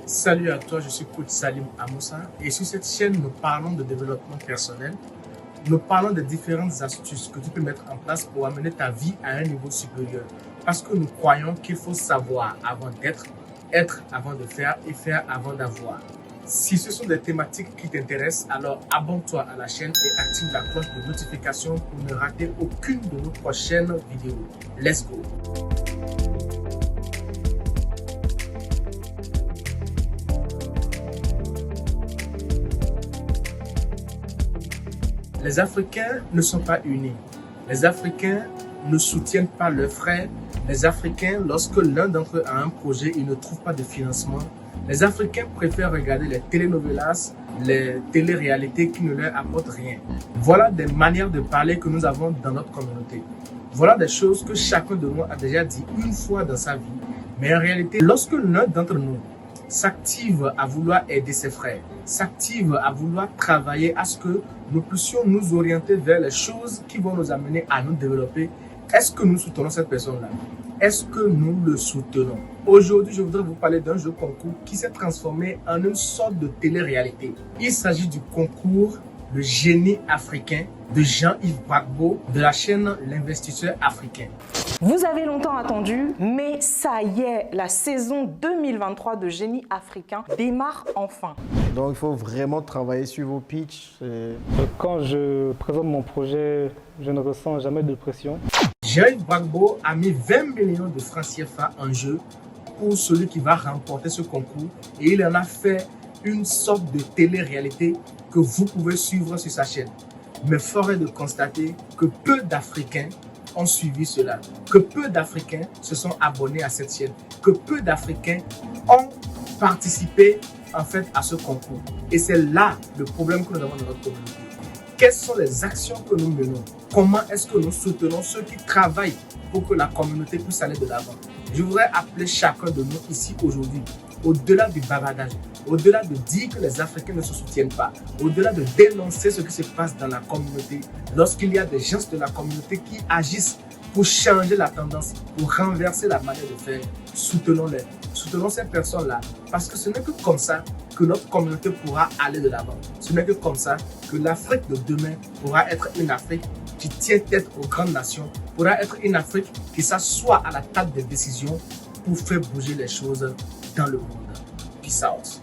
Salut à toi, je suis coach Salim Amoussa et sur cette chaîne, nous parlons de développement personnel. Nous parlons des différentes astuces que tu peux mettre en place pour amener ta vie à un niveau supérieur. Parce que nous croyons qu'il faut savoir avant d'être, être avant de faire et faire avant d'avoir. Si ce sont des thématiques qui t'intéressent, alors abonne-toi à la chaîne et active la cloche de notification pour ne rater aucune de nos prochaines vidéos. Let's go! Les Africains ne sont pas unis. Les Africains ne soutiennent pas leurs frères. Les Africains, lorsque l'un d'entre eux a un projet, ils ne trouvent pas de financement. Les Africains préfèrent regarder les telenovelas, les téléréalités qui ne leur apportent rien. Voilà des manières de parler que nous avons dans notre communauté. Voilà des choses que chacun de nous a déjà dit une fois dans sa vie. Mais en réalité, lorsque l'un d'entre nous s'active à vouloir aider ses frères, s'active à vouloir travailler à ce que nous puissions nous orienter vers les choses qui vont nous amener à nous développer, est-ce que nous soutenons cette personne-là? Est-ce que nous le soutenons? Aujourd'hui, je voudrais vous parler d'un jeu concours qui s'est transformé en une sorte de télé-réalité. Il s'agit du concours Le Génie africain de Jean-Yves Gbagbo de la chaîne L'Investisseur africain. Vous avez longtemps attendu, mais ça y est, la saison 2023 de Génie africain démarre enfin. Donc il faut vraiment travailler sur vos pitchs. Quand je présente mon projet, je ne ressens jamais de pression. Jean-Yves Gbagbo a mis 20 millions de francs CFA en jeu pour celui qui va remporter ce concours et il en a fait une sorte de télé-réalité que vous pouvez suivre sur sa chaîne. Mais fort est de constater que peu d'Africains ont suivi cela, que peu d'Africains se sont abonnés à cette chaîne, que peu d'Africains ont participé en fait à ce concours. Et c'est là le problème que nous avons dans notre communauté. Quelles sont les actions que nous menons? Comment est-ce que nous soutenons ceux qui travaillent pour que la communauté puisse aller de l'avant? Je voudrais appeler chacun de nous ici aujourd'hui, au-delà du bavardage, au-delà de dire que les Africains ne se soutiennent pas, au-delà de dénoncer ce qui se passe dans la communauté, lorsqu'il y a des gens de la communauté qui agissent pour changer la tendance, pour renverser la manière de faire, soutenons-les. Soutenons ces personnes-là, parce que ce n'est que comme ça que notre communauté pourra aller de l'avant. Ce n'est que comme ça que l'Afrique de demain pourra être une Afrique qui tient tête aux grandes nations, pourra être une Afrique qui s'assoit à la table des décisions pour faire bouger les choses dans le monde. Peace out.